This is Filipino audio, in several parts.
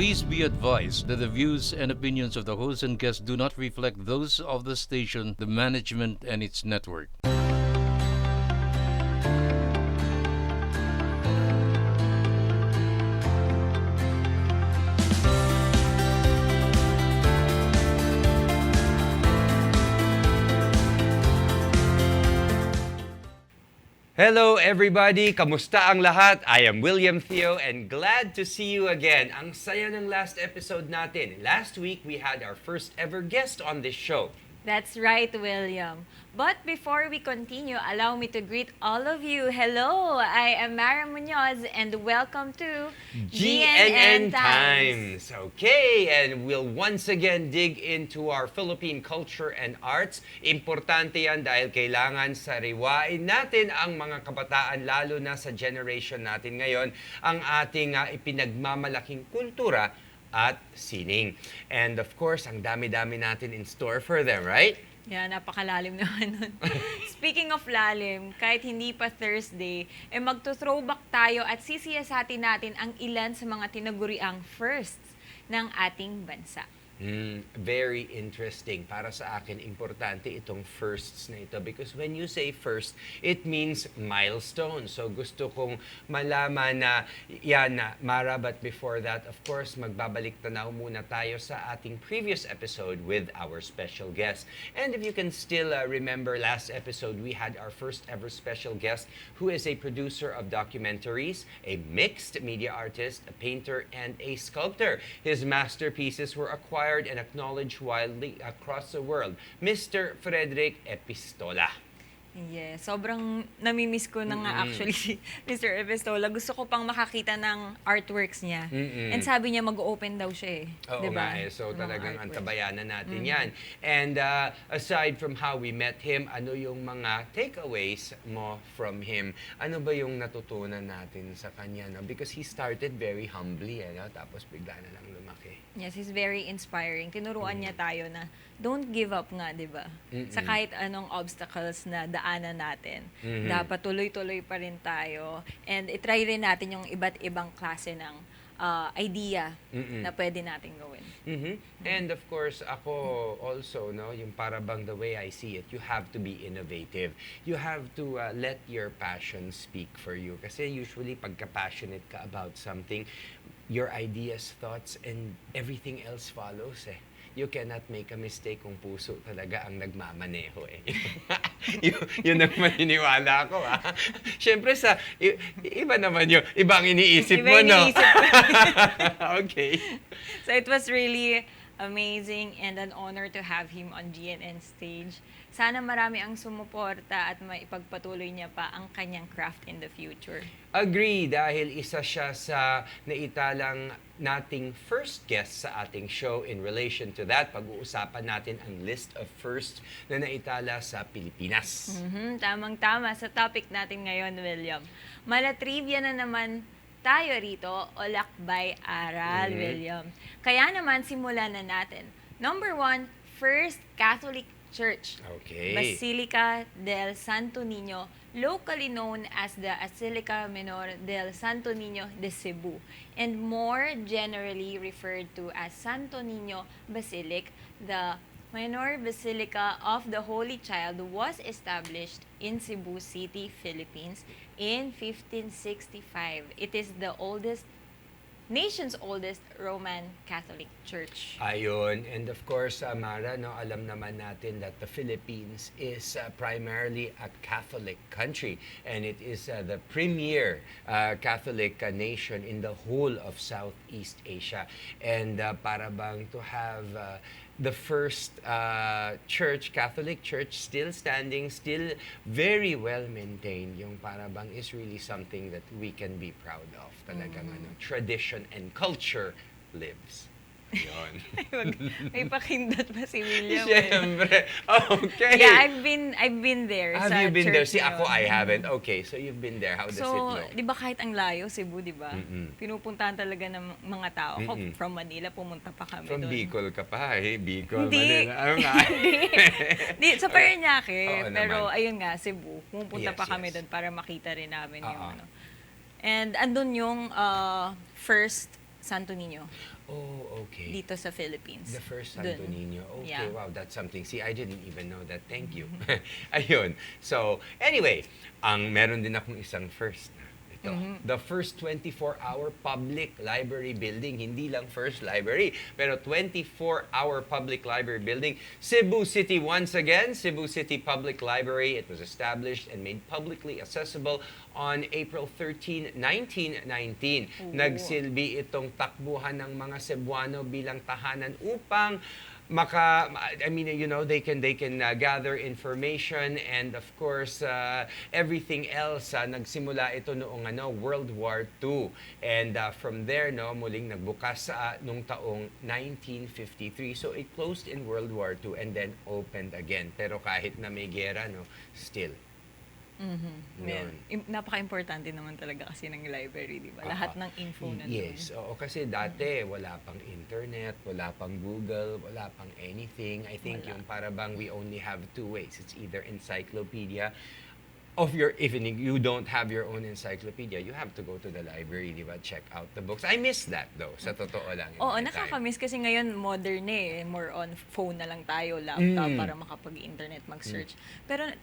Please be advised that the views and opinions of the host and guests do not reflect those of the station, the management, and its network. Hello everybody! Kamusta ang lahat? I am William Theo and glad to see you again. Ang saya ng last episode natin. Last week, we had our first ever guest on this show. That's right, William. But before we continue, allow me to greet all of you. Hello, I am Mara Munoz and welcome to GNN Times. Okay, and we'll once again dig into our Philippine culture and arts. Importante yan dahil kailangan sariwain natin ang mga kabataan, lalo na sa generation natin ngayon, ang ating ipinagmamalaking kultura at sining. And of course, ang dami-dami natin in store for them, right? Yeah, napakalalim naman nun. Speaking of lalim, kahit hindi pa Thursday, magto-throwback tayo at sisiyasatin natin ang ilan sa mga tinaguriang firsts ng ating bansa. Very interesting. Para sa akin, importante itong firsts na ito because when you say first, it means milestone. So gusto kong malaman na yan na Mara, but before that, of course, magbabalik tanaw muna tayo sa ating previous episode with our special guest. And if you can still remember last episode, we had our first ever special guest who is a producer of documentaries, a mixed media artist, a painter, and a sculptor. His masterpieces were acquired and acknowledged widely across the world, Mr. Frederick Epistola. Yes, sobrang namimiss ko na nga actually si Mr. Epistola. Gusto ko pang makakita ng artworks niya. And sabi niya mag-open daw siya eh. Oo diba? nga eh. So talagang artworks. antabayanan natin yan. And aside from how we met him, ano yung mga takeaways mo from him? Ano ba yung natutunan natin sa kanya? No? Because he started very humbly, tapos bigla na lang lumaki. Yes, he's very inspiring. Tinuruan niya tayo na don't give up nga, di ba? Sa kahit anong obstacles na daanan natin. Dapat tuloy-tuloy pa rin tayo. And itry rin natin yung iba't ibang klase ng idea na pwede nating gawin. And of course, ako also, no, yung para bang the way I see it, you have to be innovative. You have to let your passion speak for you. Kasi usually, pagka-passionate ka about something, your ideas, thoughts, and everything else follows eh. You cannot make a mistake kung puso talaga ang nagmamaneho eh. yun ang maniniwala ko Siyempre iba naman yun. Ibang iniisip mo, no? Okay. So it was really amazing and an honor to have him on GNN stage. Sana marami ang sumuporta at maipagpatuloy niya pa ang kanyang craft in the future. Agree, dahil isa siya sa naitalang nating first guest sa ating show. In relation to that, pag-uusapan natin ang list of first na naitala sa Pilipinas. Tamang-tama sa topic natin ngayon, William. Mala-trivia na naman tayo rito o lakbay aral, William. Kaya naman, simulan na natin. Number 1, First Catholic Church, Okay. Basilica del Santo Niño, locally known as the Basilica Menor del Santo Niño de Cebu, and more generally referred to as Santo Niño Basilic. The Minor Basilica of the Holy Child was established in Cebu City, Philippines in 1565. It is the nation's oldest Roman Catholic Church. Ayun. And of course, Mara, no, alam naman natin that the Philippines is primarily a Catholic country. And it is the premier Catholic nation in the whole of Southeast Asia. And para bang to have the first church, Catholic church, still standing, still very well maintained, yung para bang is really something that we can be proud of. Talagang tradition and culture lives. Yun. May pakindot pa si William. Siyempre. Okay. Yeah, I've been there. Have sa you been there? church See, na ako, yun. I haven't. Okay, so you've been there. How does it So, look? di ba kahit ang layo, Cebu, di ba? Pinupuntahan talaga ng mga tao. Ako, from Manila, pumunta pa kami From doon. Bicol ka pa, eh. Bicol, Hindi. Manila. Ano nga? Di, sa Parañaque. Oo Pero naman. ayun nga, Cebu. Pumunta Yes, pa kami yes. doon para makita rin namin yung Oo. ano. And andun yung first Santo Niño. Oh, okay. dito sa Philippines. The first Santo Dun. Niño. Okay, Yeah. wow, that's something. See, I didn't even know that. Thank you. Ayun. So, anyway, meron din akong isang first. Ito, the first 24-hour public library building. Hindi lang first library, pero 24-hour public library building. Cebu City once again. Cebu City Public Library. It was established and made publicly accessible on April 13, 1919. Nagsilbi itong takbuhan ng mga Cebuano bilang tahanan upang they can gather information, and of course everything else. Nagsimula ito noong World War II, and from there muling nagbukas nung taong 1953. So it closed in World War II and then opened again, pero kahit na may gera still. Yun. Napaka-importante naman talaga kasi ng library, di ba? Lahat ng info na Yes, oo, kasi dati wala pang internet, wala pang Google, wala pang anything. I think Wala. yung para bang we only have two ways. It's either encyclopedia even if you don't have your own encyclopedia, you have to go to the library, di ba? Check out the books. I miss that though, sa totoo lang. Oo, in my time. nakakamiss kasi ngayon modern more on phone na lang tayo, laptop, para makapag-internet, mag-search. Pero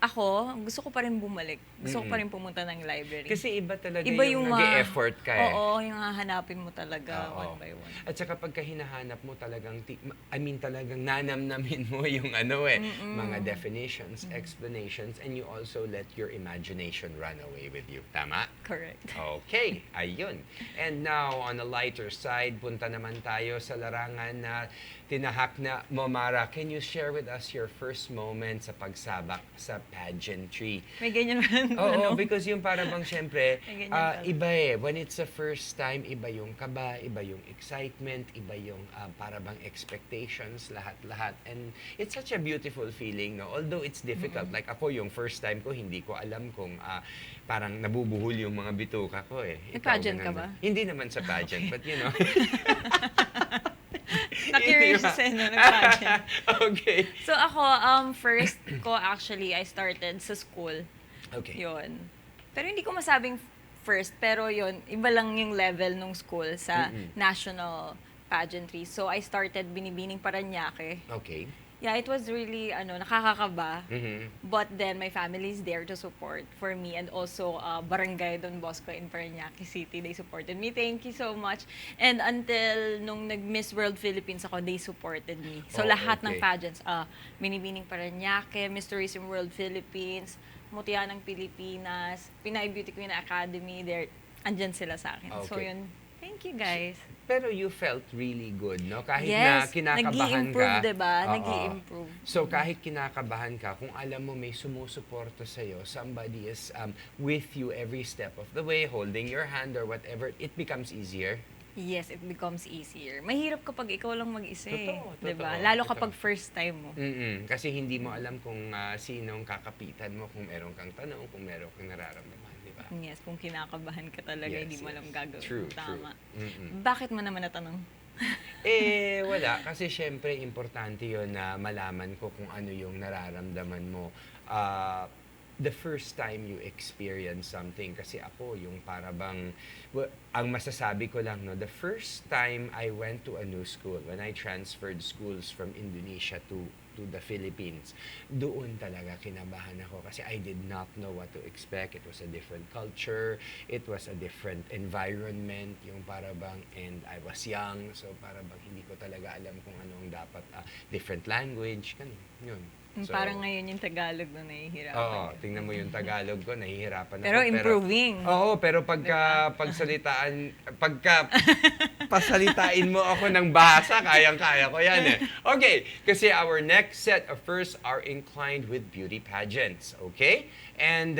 ako, gusto ko pa rin bumalik. Gusto ko pa rin pumunta ng library. Kasi iba talaga Iba yung mga- nag-e-effort ka eh. Oo, yung hahanapin mo talaga Oo. one by one. At saka pagka hinahanap mo talagang, talagang nanamnamin mo yung mga definitions, explanations, and you also let your imagination run away with you. Tama? Correct. Okay, ayun. And now, on a lighter side, punta naman tayo sa larangan na tinahak na Momara. Can you share with us your first moment sa pagsabak sa pageantry? May ganyan man. Oo, because yung para bang syempre, May ganyan pala. iba when it's the first time, iba yung kaba, iba yung excitement, iba yung para bang expectations, lahat-lahat. And it's such a beautiful feeling, no? Although it's difficult. Like ako, yung first time ko, hindi ko alam kung parang nabubuhol yung mga bituka ko eh. Nag-pageant Ikaw, ka ganun ba? Hindi naman sa pageant, but you know. Na-curious Hindi ba? kasi nag-pageant. Okay. So ako, first ko actually, I started sa school. Okay. Yun. Pero hindi ko masabing first, pero yun, iba lang yung level nung school sa national pageantry. So I started Binibining Parañaque. Okay. Yeah, it was really nakakakaba. Mhm. But then my family is there to support for me, and also Barangay Don Bosco in Parañaque City, they supported me. Thank you so much. And until nung nag-Miss World Philippines ako, they supported me. So Oh, lahat okay. ng pageants, Binibining Parañaque, Miss Tourism World Philippines, Mutya ng Pilipinas, Pinay Beauty Queen Academy, andyan sila sa akin. So Okay. yun, thank you guys. Pero you felt really good, no? Kahit na Yes, kinakabahan nag-i-improve, ka. diba? Oo. Nag-i-improve. So kahit kinakabahan ka, kung alam mo may sumusuporta sa'yo, somebody is with you every step of the way, holding your hand or whatever, it becomes easier. Yes, it becomes easier. Mahirap kapag ikaw lang mag-isa Totoo, eh. Diba? totoo, Lalo totoo. kapag first time mo. Kasi hindi mo alam kung sinong kakapitan mo, kung meron kang tanong, kung meron kang nararamdaman, di ba? Yes, kung kinakabahan ka talaga, Yes, hindi mo yes. alam gagawin. True, Tama. true. Bakit mo naman natanong? Wala. Kasi syempre, importante yon na malaman ko kung ano yung nararamdaman mo. The first time you experience something. Kasi ako, yung para bang, ang masasabi ko lang, no, the first time I went to a new school, when I transferred schools from Indonesia to the Philippines, doon talaga kinabahan ako kasi I did not know what to expect. It was a different culture, it was a different environment, yung para bang, and I was young, so para bang hindi ko talaga alam kung anong dapat, different language, ganun, yun. So, Parang ngayon yung Tagalog na nahihirapan. Oo, ka. tingnan mo yung Tagalog ko, nahihirapan ako. Pero improving. Oo, pero pagka pasalitain mo ako ng bahasa, kayang-kaya ko yan eh. Okay, kasi our next set of firsts are inclined with beauty pageants, okay? And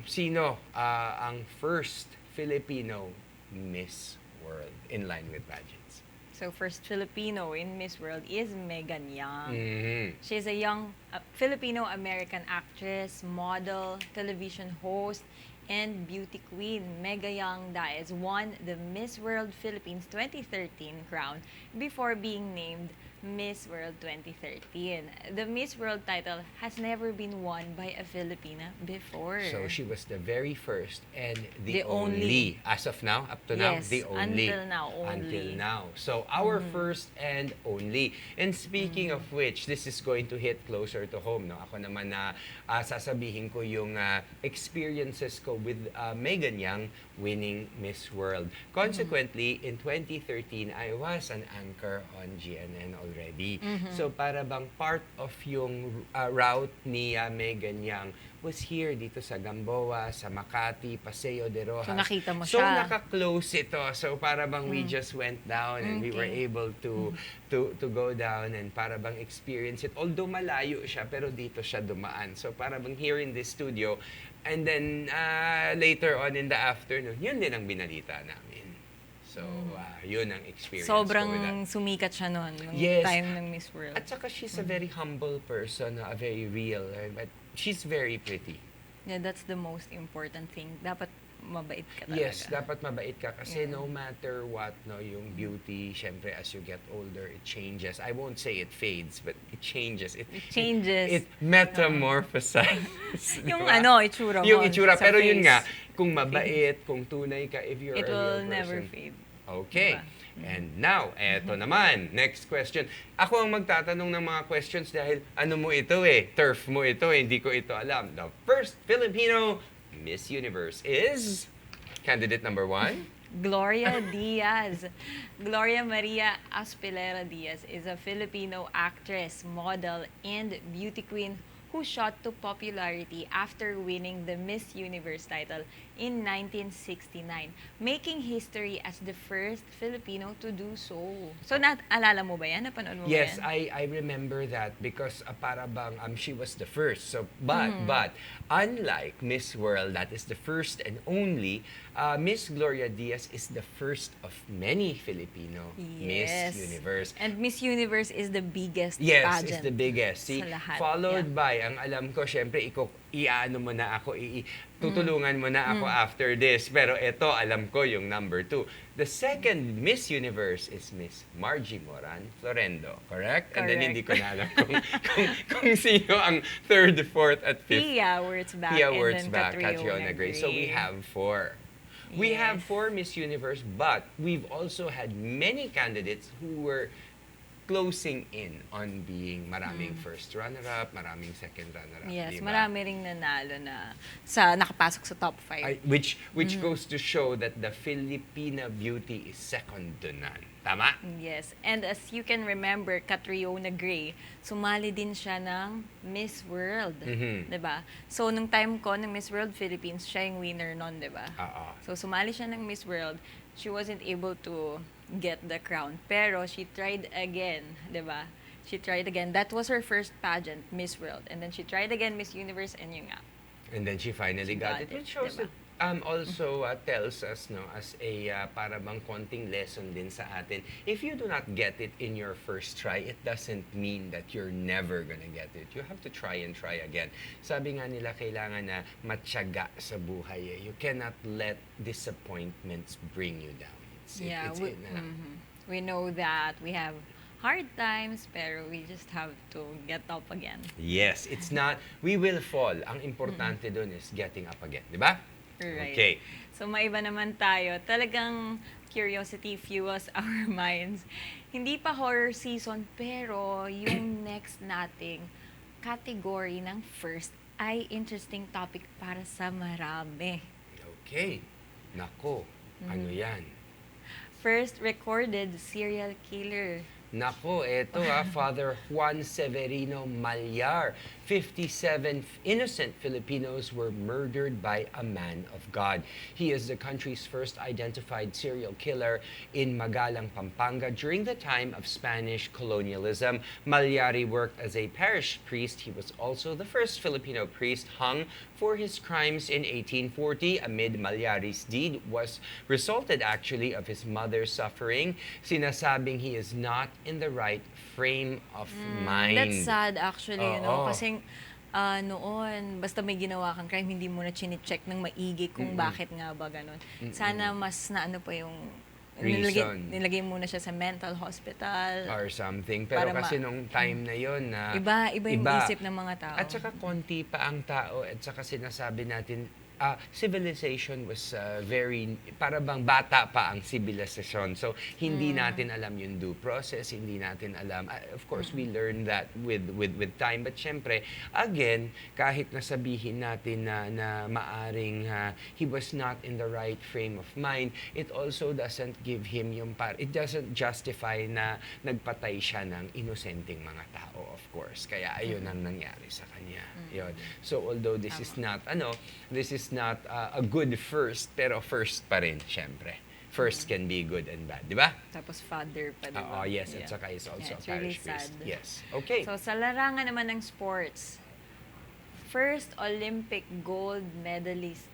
sino ang first Filipino Miss World in line with pageants? So first Filipino in Miss World is Megan Young. Mhm. She's a young a Filipino-American actress, model, television host, and beauty queen. Mega Young Diaz won the Miss World Philippines 2013 crown before being named Miss World 2013. The Miss World title has never been won by a Filipina before. So she was the very first and the The only. only. As of now, up to now, Yes, the only. until now, only. Until now. So our first and only. And speaking of which, this is going to hit closer to home. No? Ako naman na sasabihin ko yung experiences ko with Megan Young winning Miss World. Consequently, in 2013, I was an anchor on GNN already. So para bang part of yung route ni Megan Young was here dito sa Gamboa, sa Makati, Paseo de Rojas. So, nakita mo So siya. naka-close ito. So para bang we just went down and we were Okay. able to go down and para bang experience it. Although malayo siya, pero dito siya dumaan. So para bang here in this studio. And then later on in the afternoon, yun din ang binalita namin. So yun ang experience ko with that. Sobrang sumikat siya noon, nung Yes. time ng Miss World. At saka she's a very humble person, a very real, but she's very pretty. Yeah, that's the most important thing. Dapat mabait ka talaga. Yes, dapat mabait ka kasi Yeah. no matter what, no, yung beauty, syempre as you get older, it changes. I won't say it fades, but it changes. It changes. It metamorphosizes. Yung diba? ano, itsura mo. Yung itsura. sa Pero yun face. nga, kung mabait, kung tunay ka, if you're It a real will person. never fade. Okay. Diba? And now, eto naman, next question. Ako ang magtatanong ng mga questions dahil ano mo ito turf mo ito hindi ko ito alam. The first Filipino Miss Universe is candidate number 1. Gloria Diaz. Gloria Maria Aspilera Diaz is a Filipino actress, model, and beauty queen who shot to popularity after winning the Miss Universe title in 1969, making history as the first Filipino to do so. So, naalala mo ba yan? Napanood mo Yes, ba yan? I remember that because para bang she was the first. So but unlike Miss World, that is the first and only, Miss Gloria Diaz is the first of many Filipino Yes. Miss Universe. And Miss Universe is the biggest Yes, pageant. it's the biggest. See, sa lahat. followed Yeah. by, ang alam ko, syempre, iaano mo na ako, tutulungan mo na ako after this. Pero ito, alam ko yung number 2. The second Miss Universe is Miss Margie Moran Florendo, correct? And then Correct. hindi ko na alam kung sino ang third, fourth, at fifth. Pia Wurtzbach, Pia and Wurtzbach, then Catriona Gray. So we have 4. We have Yes. 4 Miss Universe, but we've also had many candidates who were closing in on being maraming first runner-up, maraming second runner-up. Yes, diba? marami ring nanalo na nakapasok sa top 5. Which goes to show that the Filipina beauty is second to none. Tama? Yes, and as you can remember, Catriona Gray, sumali din siya ng Miss World, Mhm. 'di ba? So nung time ko ng Miss World Philippines, siya yung winner nun, 'di ba? Oo. So sumali siya ng Miss World, she wasn't able to get the crown, pero she tried again, 'di ba? She tried again. That was her first pageant, Miss World, and then she tried again Miss Universe, and yun nga. And then she finally She got got it. it, Which shows diba? that also tells us, no, as a para bang konting lesson din sa atin, if you do not get it in your first try, it doesn't mean that you're never gonna get it. You have to try and try again. Sabi nga nila, kailangan na matyaga sa buhay. You cannot let disappointments bring you down. We know that we have hard times, pero we just have to get up again. Yes, it's not, we will fall. Ang importante dun is getting up again. Di ba? Right. Okay. So, maiba naman tayo. Talagang curiosity fuels our minds. Hindi pa horror season, pero yung next nating category ng first ay interesting topic para sa marami. Okay. Nako, ano yan? First recorded serial killer. Nako, eto Father Juan Severino Malyar. 57 innocent Filipinos were murdered by a man of God. He is the country's first identified serial killer in Magalang, Pampanga during the time of Spanish colonialism. Malyari worked as a parish priest. He was also the first Filipino priest hung for his crimes in 1840. Amid Malyari's deed was resulted actually of his mother's suffering. Sinasabing he is not in the right frame of That's mind. sad actually, Oo. Kasi noon, basta may ginawa kang crime, hindi mo na chine-check ng maigi kung bakit nga ba ganun. Sana mas na ano pa yung Reason. nilagay muna siya sa mental hospital. Or something. Pero Para kasi nung time na yon na Iba yung isip ng mga tao. At saka konti pa ang tao at saka sinasabi natin, civilization was very, para bang bata pa ang civilization. So, hindi natin alam yung due process, hindi natin alam. Of course, we learn that with time. But syempre, again, kahit nasabihin natin na maaring he was not in the right frame of mind, it also doesn't give him it doesn't justify na nagpatay siya ng inosenteng mga tao, of course. Kaya ayun ang nangyari sa kanya. Yun. So, although this is not a good first, pero first pa rin, syempre. First can be good and bad, di ba? Tapos father pa, di ba? Yes, at saka is also a it's really parish priest. sad. Yes. Okay. So, sa larangan naman ng sports, first Olympic gold medalist,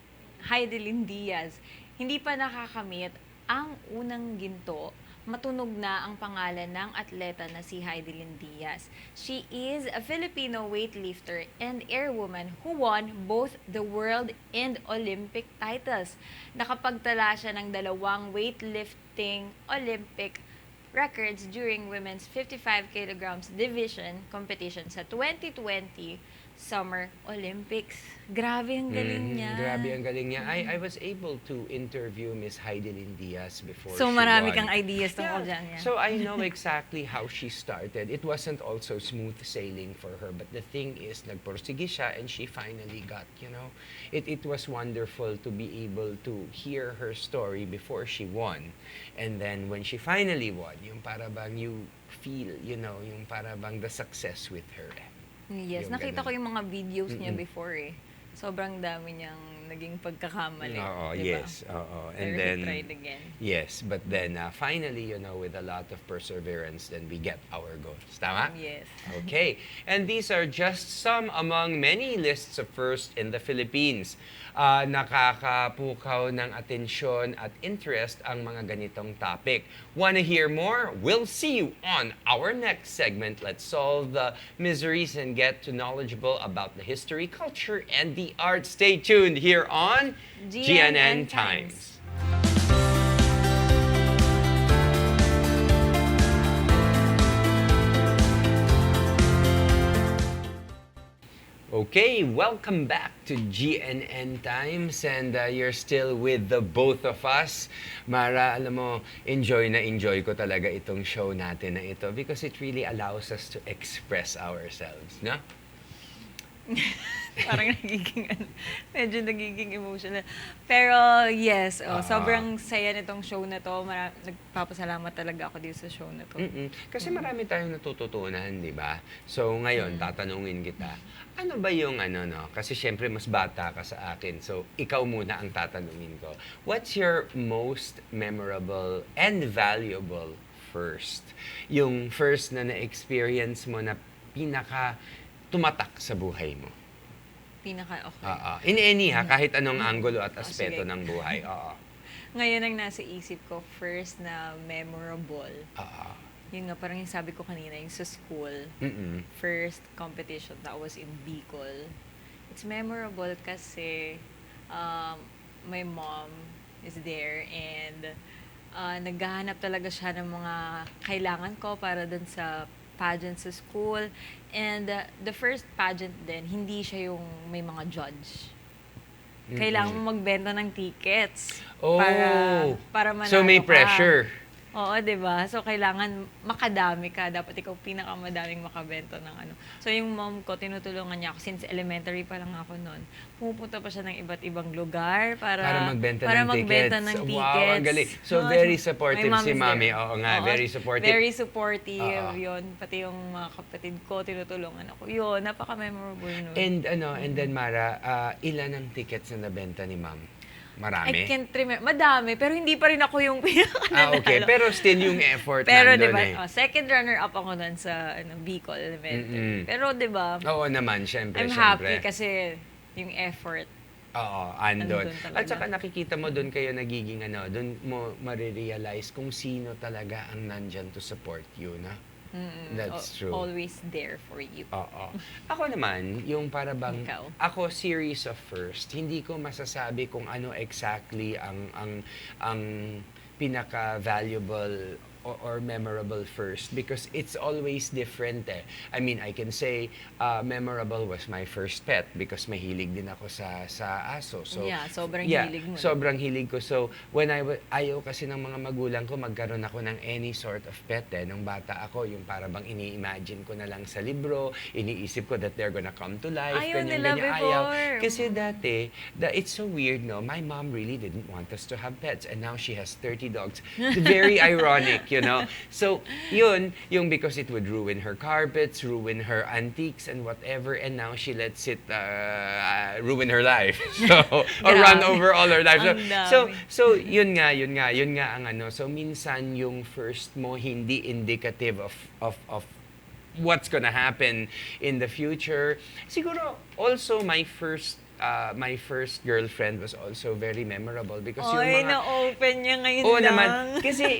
Heidelin Diaz, hindi pa nakakamit ang unang ginto. Matunog na ang pangalan ng atleta na si Heidelin Diaz. She is a Filipino weightlifter and airwoman who won both the world and Olympic titles. Nakapagtala siya ng 2 weightlifting Olympic records during women's 55 kilograms division competition sa 2020 Summer Olympics. Grabe ang galing niya. Grabe ang galing niya. I was able to interview Miss Heidelin Diaz before So she marami won. kang ideas tungkol dyan. Yeah. So I know exactly how she started. It wasn't also smooth sailing for her, but the thing is, nagpursige siya and she finally got, it was wonderful to be able to hear her story before she won. And then when she finally won, yung para bang you feel, yung para bang the success with her. Yes, Yung nakita ganun. ko yung mga videos niya before Sobrang dami niyang naging pagkakamali. Oo, diba? yes. Oo. Pero And then, he tried again. yes, but then finally, with a lot of perseverance, then we get our goals. Tama? Yes. Okay. And these are just some among many lists of first in the Philippines. Nakakapukaw ng atensyon at interest ang mga ganitong topic. Wanna hear more? We'll see you on our next segment. Let's solve the miseries and get to knowledgeable about the history, culture, and the arts. Stay tuned here on GNN Times. Okay, welcome back to GNN Times and you're still with the both of us. Mara, alam mo, enjoy ko talaga itong show natin na ito because it really allows us to express ourselves, no? Parang medyo nagiging emotional. Pero yes, sobrang saya nitong show na to. Nagpapasalamat talaga ako dito sa show na to. Kasi marami tayong natututunan, di ba? So ngayon, tatanungin kita, ano ba yung Kasi syempre mas bata ka sa akin. So ikaw muna ang tatanungin ko. What's your most memorable and valuable first? Yung first na na-experience mo na pinaka tumatak sa buhay mo. Okay. In any kahit anong anggulo at aspeto sige. ng buhay. Ngayon ang nasa isip ko, first na memorable. Yun nga, parang yung sabi ko kanina, yung sa school. First competition that was in Bicol. It's memorable kasi my mom is there and naghahanap talaga siya ng mga kailangan ko para dun sa pageant sa school. And the first pageant din, hindi siya yung may mga judge. Kailangan mo magbenta ng tickets. Para manalo so may ka. pressure. Oo, di ba? So, kailangan makadami ka. Dapat ikaw pinakamadaming makabenta ng So, yung mom ko, tinutulungan niya ako. Since elementary pa lang ako noon. Pumupunta pa siya ng iba't ibang lugar para magbenta ng tickets. tickets. Wow, ang galing. So, very supportive My mom si is Mami. there. Oo nga, very supportive. Very supportive yun. Pati yung mga kapatid ko, tinutulungan ako. Yun, napaka-memorable nun. And then Mara, ilan ang tickets na nabenta ni Ma'am? Marami? I can't remember. Madami, pero hindi pa rin ako yung pinaka-nanalo. Okay. Pero still yung effort pero nandun diba, second runner-up ako nun sa Bicol Elementary. Pero diba, Oo naman, syempre. I'm happy kasi yung effort. Oo, andun. Andun talaga. At saka nakikita mo doon kayo nagiging doon mo marirealize kung sino talaga ang nandyan to support you, na? That's true. Always there for you. Oo. Ako naman, yung para bang Ikaw? ako series of first, hindi ko masasabi kung ano exactly ang pinaka valuable or memorable first because it's always different eh. I mean, I can say memorable was my first pet because mahilig din ako sa aso. So Yeah, sobrang hilig mo. sobrang hilig ko. So when ayaw kasi ng mga magulang ko magkaroon ako ng any sort of pet eh. Nung bata ako, yung para bang ini-imagine ko na lang sa libro, iniisip ko that they're gonna come to life. Ayaw ganyan, nila ganyan, before. Kasi dati, it's so weird, no? My mom really didn't want us to have pets and now she has 30 dogs. It's very ironic, you know? So, yung because it would ruin her carpets, ruin her antiques and whatever, and now she lets it ruin her life. So, or run Grabe. over all her life. Ang So, dami. yun nga ang ano. So, minsan yung first mo hindi indicative of what's gonna happen in the future. Siguro, also my first girlfriend was also very memorable because yung Oy, mga na-open niya ngayon Oo lang. naman.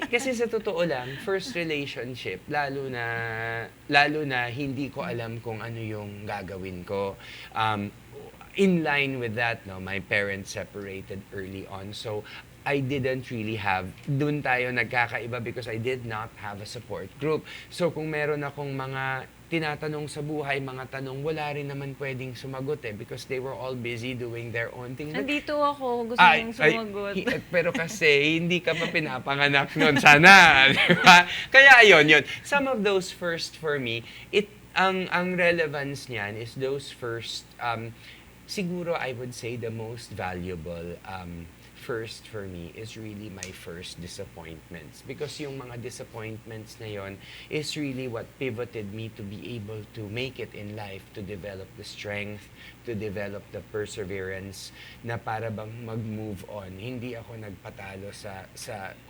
Kasi sa totoo lang, first relationship, lalo na hindi ko alam kung ano yung gagawin ko. In line with that, no, my parents separated early on. So, I didn't really have, dun tayo nagkakaiba because I did not have a support group. So, kung meron akong mga tinatanong sa buhay, mga tanong, wala rin naman pwedeng sumagot eh because they were all busy doing their own things. But Nandito ako, gusto mong sumagot. pero kasi hindi ka pa pinapanganak noon sana, di ba? Kaya yun. Some of those first for me, ang relevance niyan is those first siguro I would say the most valuable first for me is really my first disappointments because yung mga disappointments na yon is really what pivoted me to be able to make it in life, to develop the strength, to develop the perseverance na para bang mag-move on. Hindi ako nagpatalo sa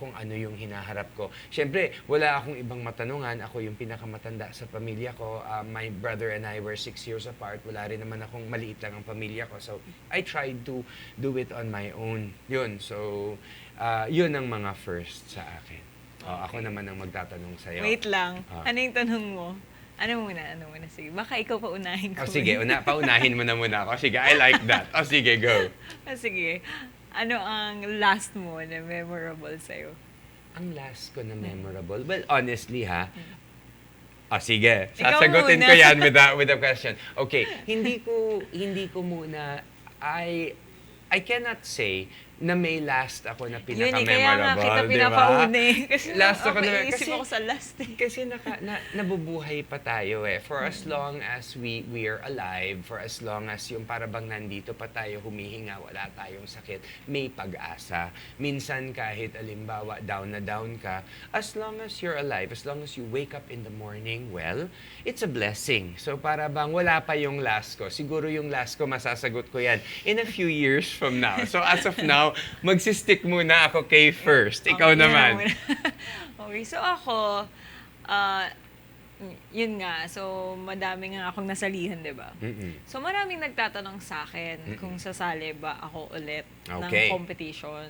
kung ano yung hinaharap ko. Siyempre, wala akong ibang matanungan. Ako yung pinakamatanda sa pamilya ko. My brother and I were 6 years apart. Wala rin naman akong maliit lang ang pamilya ko. So, I tried to do it on my own. Yun. So, yun ang mga first sa akin. Ako naman ang magtatanong sa'yo. Wait lang. Ano yung tanong mo? Ano muna? Sige, baka ikaw paunahin ko. Sige, paunahin mo na muna ako. Sige, I like that. Sige, go. Sige. Ano ang last mo na memorable sa'yo? Ang last ko na memorable? Well, honestly ha, sige. Ikaw Sasagutin muna. ko yan with a question. Okay, hindi ko muna, I cannot say na may last ako na Yun pinaka-memorable, kaya nga kita di ba? pinapauna eh. Kasi Last ako na, isip ako sa last eh. Kasi nabubuhay pa tayo eh. For as long as we are alive, for as long as yung parabang nandito pa tayo humihinga, wala tayong sakit, may pag-asa. Minsan kahit alimbawa down na down ka, as long as you're alive, as long as you wake up in the morning, well, it's a blessing. So parabang wala pa yung last ko. Siguro yung last ko, masasagot ko yan in a few years from now. So as of now, magsistick muna ako kay first. Ikaw naman. Okay, so ako, yun nga, so madami nga akong nasalihan, di ba? So maraming nagtatanong sa akin kung sasali ba ako ulit Okay. ng competition.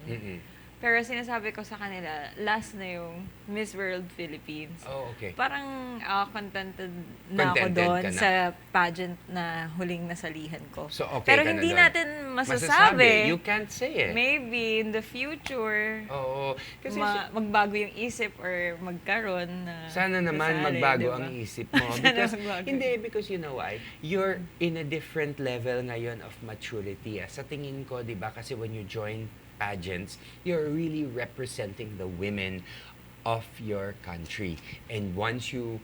Pero sinasabi ko sa kanila, last na yung Miss World Philippines. Oh, okay. Parang contented na ako Contented doon ka na. sa pageant na huling nasalihan ko. So, okay Pero ka na hindi doon. natin masasabi. You can't say it. Maybe in the future, Oo. Kasi magbago yung isip or magkaroon na sana naman sasali, magbago diba? ang isip mo. Sana Because, magbago. because you know why? You're in a different level ngayon of maturity. Sa tingin ko, di ba, kasi when you join pageants, you're really representing the women of your country. And once you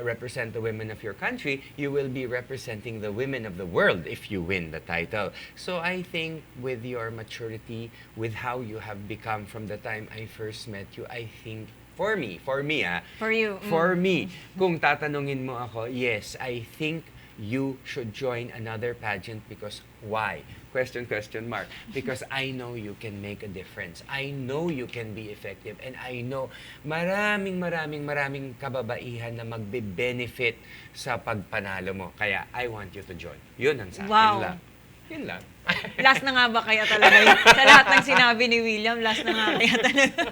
represent the women of your country, you will be representing the women of the world if you win the title. So I think with your maturity, with how you have become from the time I first met you, I think for me, For you. for me, kung tatanungin mo ako, yes, I think you should join another pageant because why? Question mark. Because I know you can make a difference. I know you can be effective. And I know maraming kababaihan na magbe-benefit sa pagpanalo mo. Kaya I want you to join. Yun ang sa akin Wow. lang. Yun lang. Last na nga ba kaya talaga yun? Sa lahat ng sinabi ni William, last na nga kaya talaga.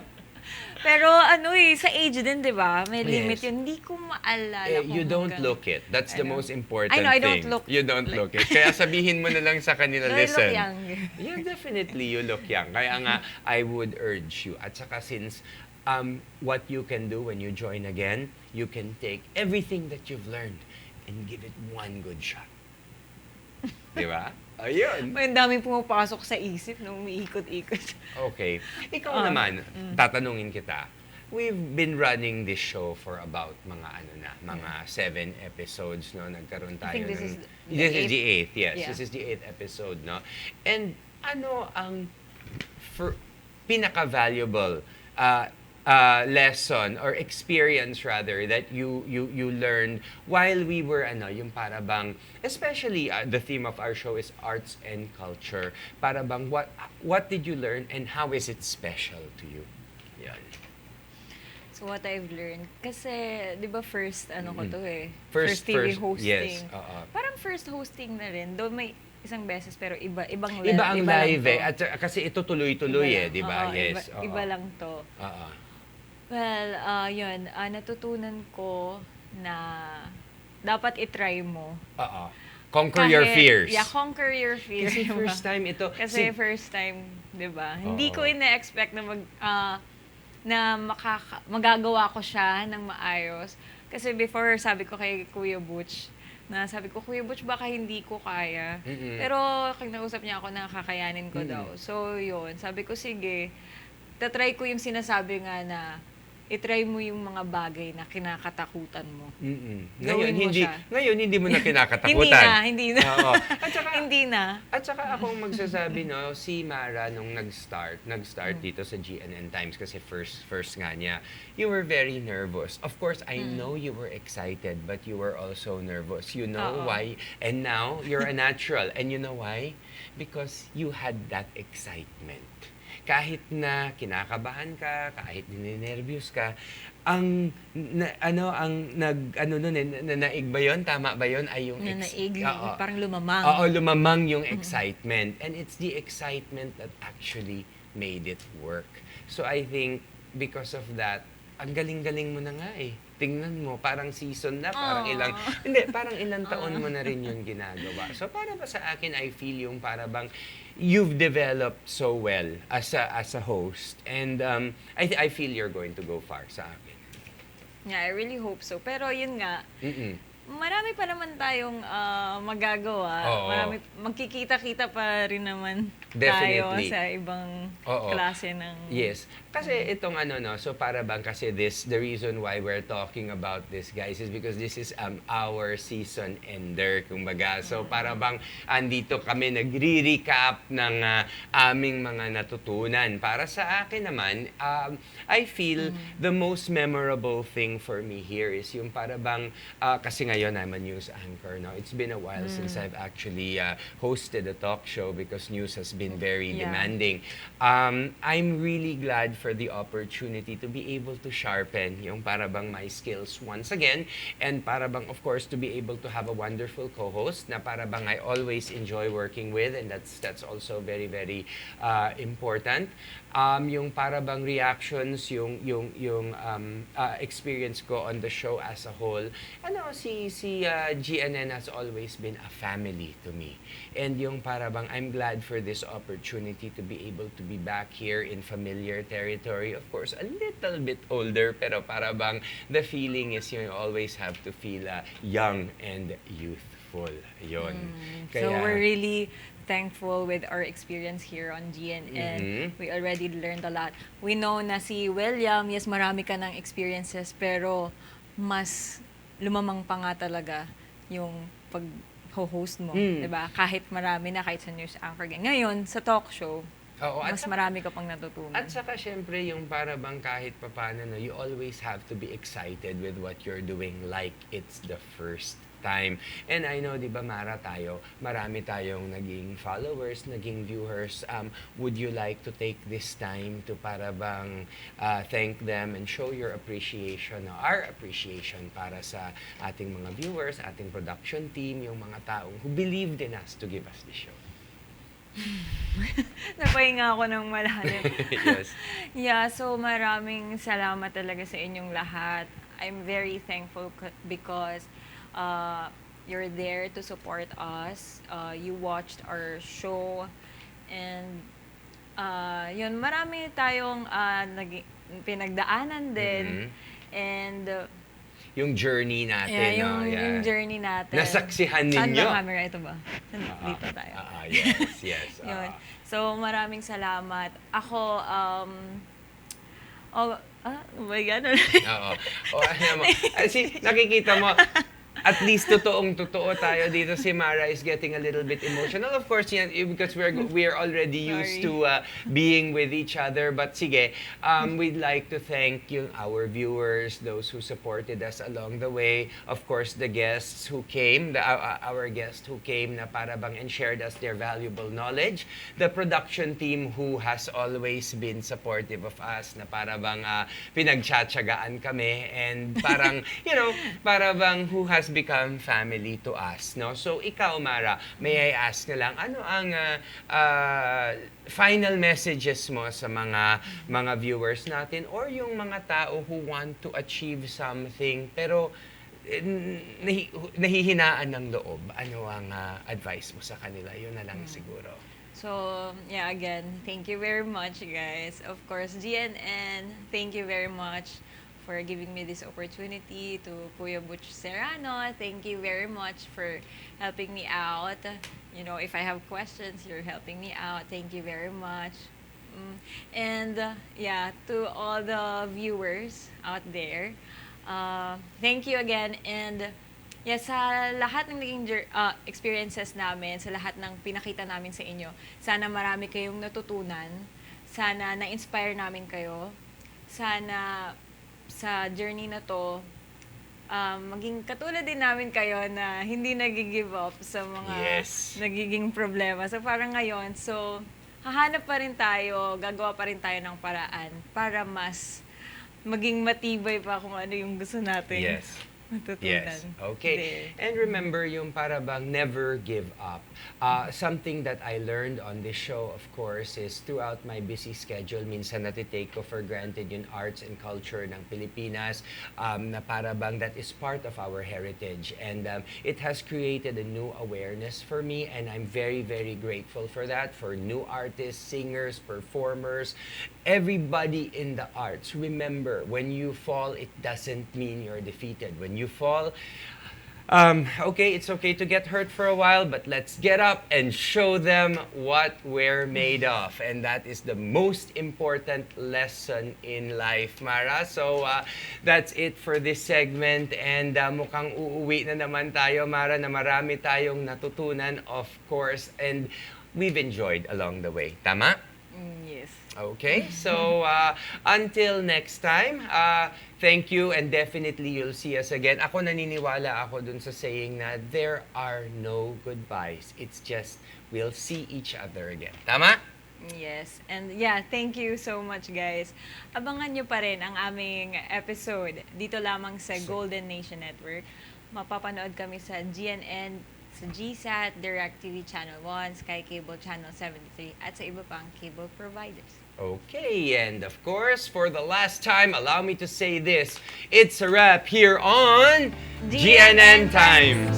Pero ano sa age din, 'di ba? May limit Yes. yun. Hindi ko maalala kung You don't hanggang look it. That's the ano. most important I know, I don't thing. look You don't like- look it. Kaya sabihin mo na lang sa kanila, No, I look listen. younger. Yeah, definitely you look young. Kaya nga, I would urge you. At saka since what you can do when you join again, you can take everything that you've learned and give it one good shot. Di ba? Ayun. May daming pumapasok sa isip nung umiikot-ikot. Okay. Ikaw naman, tatanungin kita. We've been running this show for about mga 7 episodes, no? Nagkaroon tayo think this ng... is the This is the eighth. 8th, yes. Yeah. This is the 8th episode, no? And ano ang pinaka-valuable lesson or experience rather that you learned while we were yung para bang, especially the theme of our show is arts and culture, para bang what did you learn and how is it special to you? Yan. So what I've learned, kasi 'di ba first ko to First- TV first, hosting. yes, oo. Parang first hosting na rin. Though may isang beses pero ibang Iba ang lang live to. At kasi ito tuloy-tuloy Iba lang. di ba? Oo, Yes. oo. Iba lang to. Oo. Well, yun, natutunan ko na dapat itry mo. Oo. Conquer your fears. Yeah, conquer your fears. Kasi first time ito. Kasi first time, 'di ba? Hindi Oo. ko ina-expect na magagawa ko siya ng maayos. Kasi before, sabi ko kay Kuya Butch, Kuya Butch, baka hindi ko kaya. Mm-mm. Pero kinausap niya ako na kakayanin ko daw. So, yun. Sabi ko, sige, tatry ko yung sinasabi nga na itry mo yung mga bagay na kinakatakutan mo. Mm-mm. Gawin mo siya. Ngayon, hindi mo na kinakatakutan. Hindi na. Oo. At saka, Hindi na. At saka ako magsasabi, no, si Mara nung nag-start dito sa GNN Times kasi first nga niya, you were very nervous. Of course, I know you were excited, but you were also nervous. You know Oo. why? And now, you're a natural. And you know why? Because you had that excitement. Kahit na kinakabahan ka, kahit ninenervyos ka, naig ba yun? Tama ba yun? Ay yung Nanaig, Oo. parang lumamang. Oo, lumamang yung excitement. And it's the excitement that actually made it work. So I think because of that, ang galing-galing mo na nga eh. Tingnan mo, parang season na, parang parang ilang taon mo na rin yung ginagawa. So para ba sa akin, I feel yung para bang you've developed so well as a host. And I feel you're going to go far sa akin. Yeah, I really hope so. Pero yun nga, Mm-mm. marami pa naman tayong magagawa. Oo. Magkikita-kita pa rin naman Definitely. tayo sa ibang Oo. klase ng... Yes. Kasi itong so para bang kasi the reason why we're talking about this, guys, is because this is our season ender, kumbaga. So para bang andito kami nagre-recap ng aming mga natutunan. Para sa akin naman, I feel the most memorable thing for me here is yung para bang, kasi ngayon I'm a news anchor now. It's been a while since I've actually hosted a talk show because news has been very Yeah. demanding. I'm really glad for the opportunity to be able to sharpen yung para bang my skills once again, and para bang of course to be able to have a wonderful co-host na para bang I always enjoy working with, and that's also very very important. Yung para bang reactions, yung experience ko on the show as a whole, si GNN has always been a family to me. And yung para bang I'm glad for this opportunity to be able to be back here in familiar territory. Of course, a little bit older, pero para bang the feeling is you always have to feel young and youthful. Yun. So we're really thankful with our experience here on GNN. We already learned a lot. We know na si William, yes, marami ka ng experiences, pero mas lumamang pa nga talaga yung pag-host mo, 'di ba? Kahit marami na, kahit sa news anchor. Ngayon, sa talk show, Oo, at mas saka- marami ka pang natutunan. At saka syempre yung para bang kahit papano, no, you always have to be excited with what you're doing like it's the first time. And I know, di ba, Mara, marami tayong naging followers, naging viewers. Would you like to take this time to para bang thank them and show your appreciation, our appreciation para sa ating mga viewers, ating production team, yung mga taong who believed in us to give us the show? Napahinga ako ng malalim. Yes. Yeah, so maraming salamat talaga sa inyong lahat. I'm very thankful because you're there to support us. You watched our show and yun, marami tayong pinagdaanan din. Mhm. And Yung journey natin, no? Yeah. yung journey natin. Nasaksihan Saan ninyo. ba camera? Ito ba? Dito tayo. Yes, yes. Yun. So, maraming salamat. Ako, oh my God. Oo. O, alam mo, nakikita mo, at least totoo tayo dito. Si Mara is getting a little bit emotional. Of course, yan, because we're already used to being with each other. But sige, we'd like to thank our viewers, those who supported us along the way. Of course, the guests who came, our guest who came na para bang and shared us their valuable knowledge. The production team who has always been supportive of us, na para bang pinagtsatsagaan kami. And parang, para bang who has become family to us, no? So ikaw, Mara, may I ask na lang, ano ang final messages mo sa mga viewers natin or yung mga tao who want to achieve something pero nahihinaan ng loob? Ano ang advice mo sa kanila? Yun na lang siguro. So, yeah, again, thank you very much, guys. Of course, GNN, thank you very much for giving me this opportunity. To Kuya Butch Serrano, thank you very much for helping me out. If I have questions, you're helping me out. Thank you very much. And yeah, to all the viewers out there, thank you again. And yeah, sa lahat ng naging experiences namin, sa lahat ng pinakita namin sa inyo, sana marami kayong natutunan. Sana na-inspire namin kayo. Sana sa journey na to, maging katulad din namin kayo na hindi nag-give up sa mga nagiging problema. So parang ngayon, hahanap pa rin tayo, gagawa pa rin tayo ng paraan para mas maging matibay pa kung ano yung gusto natin. Yes. Okay. And remember yung para bang never give up. Something that I learned on this show, of course, is throughout my busy schedule, minsan natitake ko for granted yung arts and culture ng Pilipinas, na para bang that is part of our heritage. And it has created a new awareness for me, and I'm very, very grateful for that, for new artists, singers, performers, everybody in the arts. Remember, when you fall, it doesn't mean you're defeated. When you fall, okay, it's okay to get hurt for a while, but let's get up and show them what we're made of. And that is the most important lesson in life, Mara. So, that's it for this segment. And mukhang uuwi na naman tayo, Mara, na marami tayong natutunan, of course. And we've enjoyed along the way. Tama? Yes. Okay, so until next time, thank you, and definitely you'll see us again. Ako naniniwala ako dun sa saying na there are no goodbyes. It's just we'll see each other again. Tama? Yes. And yeah, thank you so much, guys. Abangan nyo pa rin ang aming episode dito lamang sa Golden Nation Network. Mapapanood kami sa GNN, sa GSAT, DirecTV Channel 1, Sky Cable Channel 73, at sa iba pang cable providers. Okay, and of course, for the last time, allow me to say this. It's a wrap here on GNN Times.